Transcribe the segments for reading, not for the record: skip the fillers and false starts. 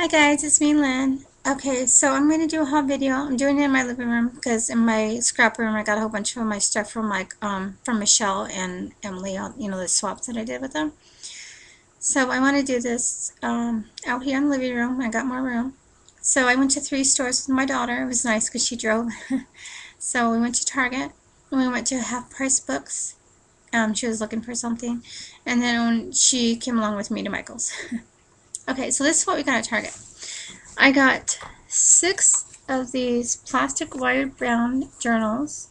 Hi guys, it's me, Lynn. Okay, so I'm going to do a haul video. I'm doing it in my living room because in my scrap room I got a whole bunch of my stuff from from Michelle and Emily, you know, the swaps that I did with them. So I want to do this out here in the living room. I got more room. So I went to 3 stores with my daughter. It was nice because she drove. So we went to Target and we went to Half Price Books. She was looking for something, and then she came along with me to Michael's. Okay, so this is what we got at Target. I got 6 of these plastic wired brown journals,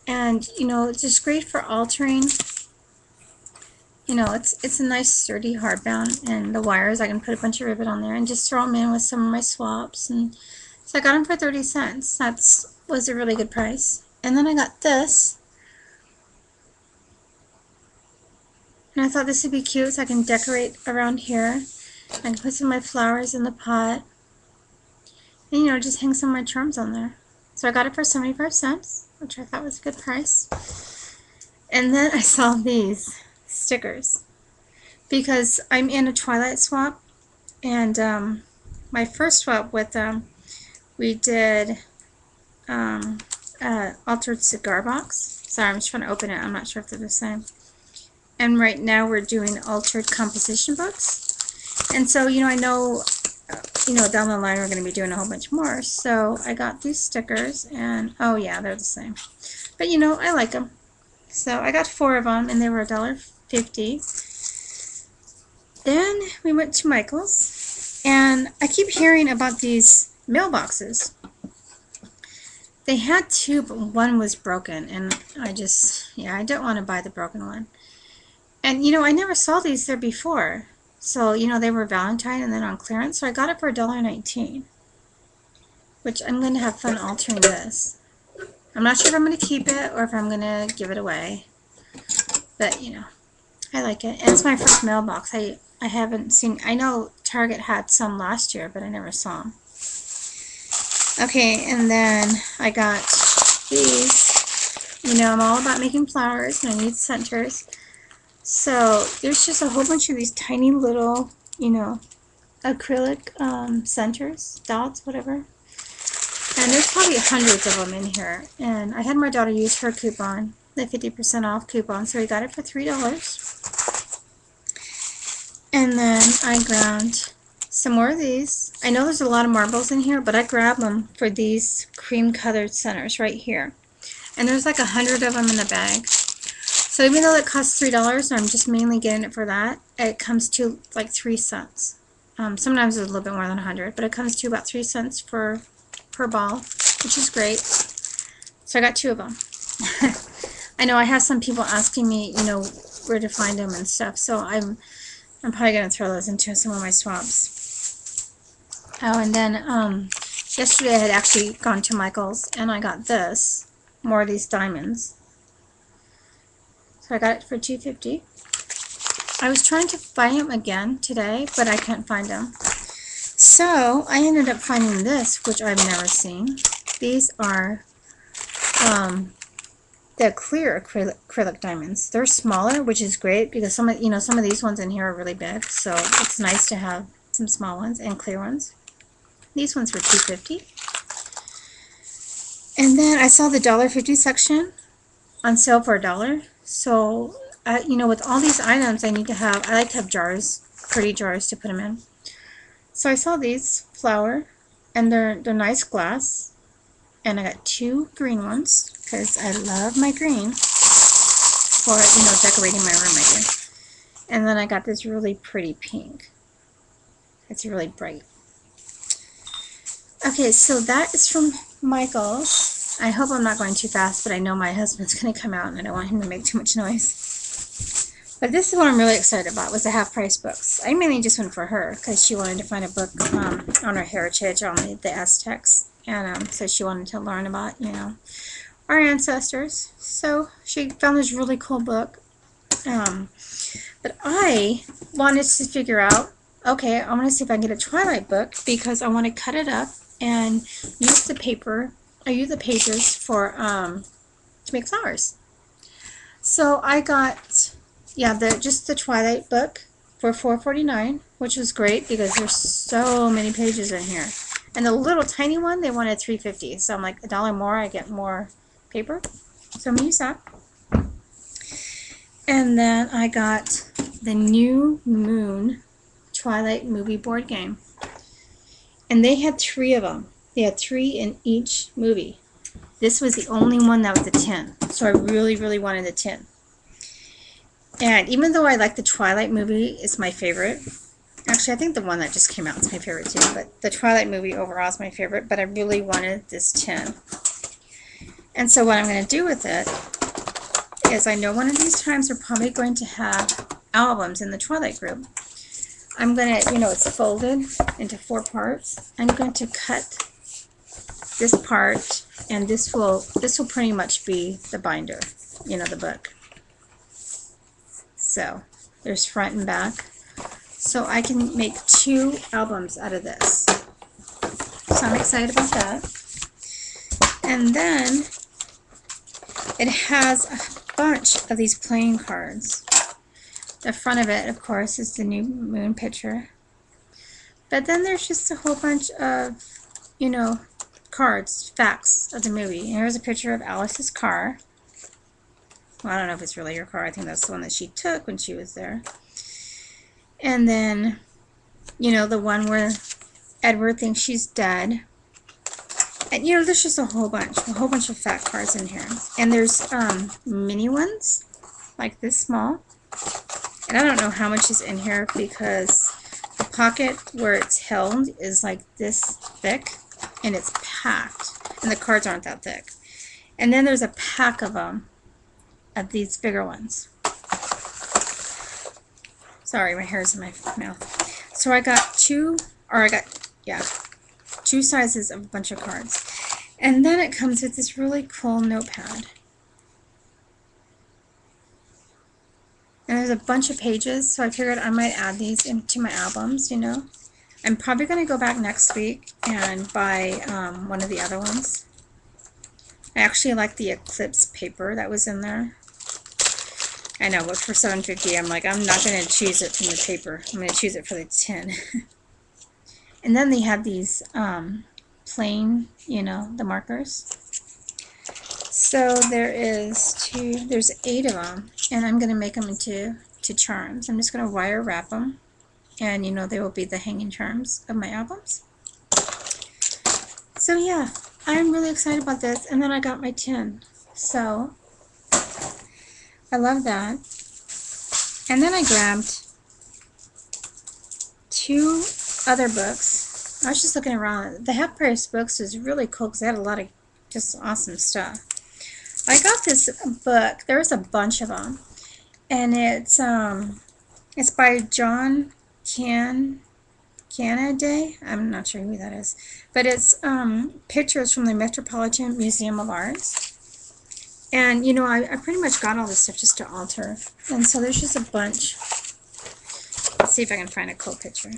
and you know, it's just great for altering. You know, it's a nice sturdy hardbound, and the wires, I can put a bunch of ribbon on there and just throw them in with some of my swaps. And so I got them for 30 cents. Was a really good price. And then I got this, and I thought this would be cute, so I can decorate around here. I can put some of my flowers in the pot. And, you know, just hang some of my charms on there. So I got it for 75 cents, which I thought was a good price. And then I saw these stickers because I'm in a Twilight swap, and my first swap with them, we did altered cigar box. Sorry, I'm just trying to open it. I'm not sure if they're the same. And right now we're doing altered composition books. And so, you know, I know down the line we're going to be doing a whole bunch more. So I got these stickers, and oh yeah, they're the same. But you know, I like them. So I got 4 of them, and they were $1.50. Then we went to Michael's, and I keep hearing about these mailboxes. They had 2, but one was broken, and I don't want to buy the broken one. And you know, I never saw these there before. So, you know, they were Valentine and then on clearance, so I got it for $1.19, which I'm going to have fun altering this. I'm not sure if I'm going to keep it or if I'm going to give it away, but, you know, I like it. And it's my first mailbox. I haven't seen, I know Target had some last year, but I never saw them. Okay, and then I got these. You know, I'm all about making flowers, and I need centers. So there's just a whole bunch of these tiny little, you know, acrylic centers, dots, whatever. And there's probably hundreds of them in here. And I had my daughter use her coupon, the 50% off coupon, so we got it for $3. And then I grabbed some more of these. I know there's a lot of marbles in here, but I grabbed them for these cream-colored centers right here. And there's like 100 of them in the bag. So even though it costs $3, and I'm just mainly getting it for that, it comes to like 3 cents. Sometimes it's a little bit more than 100, but it comes to about 3 cents per ball, which is great. So I got 2 of them. I know I have some people asking me, you know, where to find them and stuff, so I'm probably going to throw those into some of my swaps. Oh, and then yesterday I had actually gone to Michael's, and I got this, more of these diamonds. So I got it for $2.50. I was trying to find them again today, but I can't find them. So I ended up finding this, which I've never seen. These are the clear acrylic diamonds. They're smaller, which is great because some of these ones in here are really big. So it's nice to have some small ones and clear ones. These ones were $2.50. And then I saw the $1.50 section on sale for $1. So, you know, with all these items, I like to have jars, pretty jars to put them in. So I saw these flower, and they're nice glass, and I got 2 green ones because I love my green for, you know, decorating my room right here. And then I got this really pretty pink. It's really bright. Okay, so that is from Michael's. I hope I'm not going too fast, but I know my husband's going to come out, and I don't want him to make too much noise. But this is what I'm really excited about, was the half-price books. I mainly just went for her, because she wanted to find a book on her heritage, on the Aztecs, and so she wanted to learn about, you know, our ancestors. So she found this really cool book. But I wanted to figure out, okay, I want to see if I can get a Twilight book, because I want to cut it up and use the paper. I use the pages for to make flowers. So I got, yeah, just the Twilight book, for $4.49, which was great because there's so many pages in here. And the little tiny one, they wanted $3.50. So I'm like, $1 more, I get more paper. So I'm gonna use that. And then I got the New Moon Twilight movie board game. And they had 3 of them. They had 3 in each movie. This was the only one that was a 10. So I really, really wanted a 10. And even though I like the Twilight movie, it's my favorite. Actually, I think the one that just came out is my favorite too. But the Twilight movie overall is my favorite. But I really wanted this 10. And so what I'm going to do with it is, I know one of these times we're probably going to have albums in the Twilight group. I'm going to, it's folded into 4 parts. I'm going to cut this part, and this will pretty much be the binder, the book. So there's front and back. So I can make 2 albums out of this. So I'm excited about that. And then it has a bunch of these playing cards. The front of it, of course, is the New Moon picture. But then there's just a whole bunch of, cards, facts of the movie. And here's a picture of Alice's car. Well, I don't know if it's really her car. I think that's the one that she took when she was there. And then, the one where Edward thinks she's dead. And, there's just a whole bunch of fact cards in here. And there's mini ones, like this small. And I don't know how much is in here because the pocket where it's held is like this thick, and it's packed. And the cards aren't that thick. And then there's a pack of them, of these bigger ones. Sorry, my hair's in my mouth. So I got 2 sizes of a bunch of cards. And then it comes with this really cool notepad. And there's a bunch of pages, so I figured I might add these into my albums, I'm probably going to go back next week and buy one of the other ones. I actually like the Eclipse paper that was in there. I know, but for $7.50, I'm like, I'm not going to choose it from the paper. I'm going to choose it for the tin. And then they have these plain, the markers. So there's 8 of them, and I'm going to make them into charms. I'm just going to wire wrap them, and they will be the hanging charms of my albums. So yeah, I'm really excited about this. And then I got my tin. So I love that. And then I grabbed 2 other books. I was just looking around. The Half Price books is really cool because they had a lot of just awesome stuff. I got this book. There's a bunch of them, and it's by John Canaday. I'm not sure who that is, but it's pictures from the Metropolitan Museum of Arts. And I pretty much got all this stuff just to alter, and so there's just a bunch. Let's see if I can find a cool picture.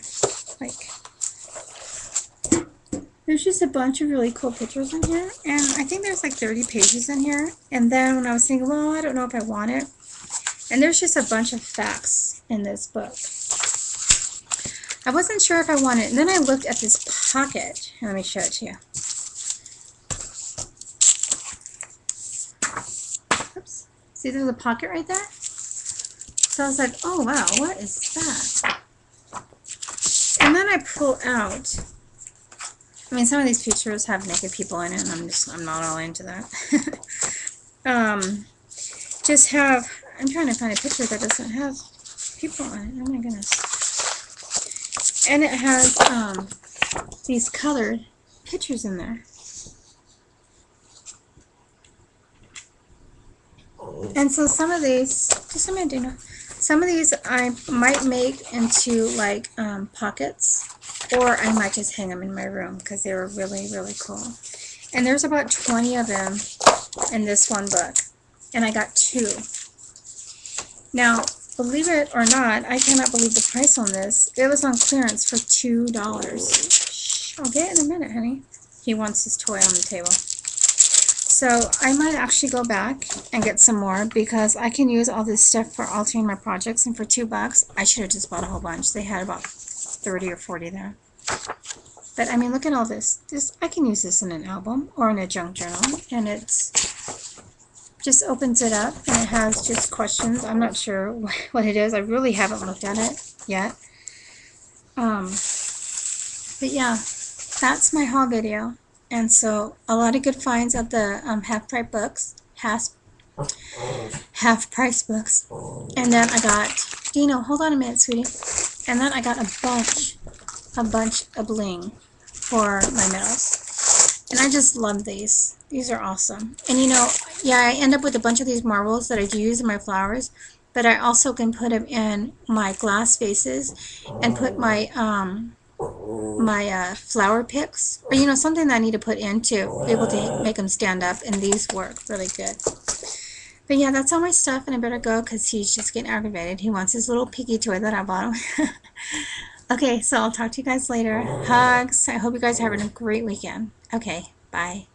There's just a bunch of really cool pictures in here, and I think there's like 30 pages in here. And then when I was thinking, well, I don't know if I want it, and there's just a bunch of facts in this book. I wasn't sure if I wanted it, and then I looked at this pocket. Let me show it to you. Oops. See, there's a pocket right there? So I was like, oh wow, what is that? And then I pull out, some of these pictures have naked people in it, and I'm not all into that. I'm trying to find a picture that doesn't have people in it. Oh my goodness. And it has these colored pictures in there. And so some of these, just a minute, Dana. Some of these I might make into like pockets, or I might just hang them in my room because they were really, really cool. And there's about 20 of them in this one book, and I got 2. Now, believe it or not, I cannot believe the price on this. It was on clearance for $2. I'll get it in a minute, honey. He wants his toy on the table. So I might actually go back and get some more because I can use all this stuff for altering my projects, and for $2 I should have just bought a whole bunch. They had about 30 or 40 there. But I mean, look at all this. I can use this in an album or in a junk journal, and it's just opens it up and it has just questions. I'm not sure what it is. I really haven't looked at it yet. But yeah, that's my haul video. And so a lot of good finds at the half-price books, half-price books. And then I got, Dino, hold on a minute, sweetie. And then I got a bunch of bling for my medals. And I just love these. These are awesome. And you know, yeah, I end up with a bunch of these marbles that I do use in my flowers, but I also can put them in my glass vases and put my flower picks, or you know, something that I need to put in to be able to make them stand up, and these work really good. But yeah, that's all my stuff, and I better go because he's just getting aggravated. He wants his little piggy toy that I bought him. Okay, so I'll talk to you guys later. Hugs. I hope you guys are having a great weekend. Okay, bye.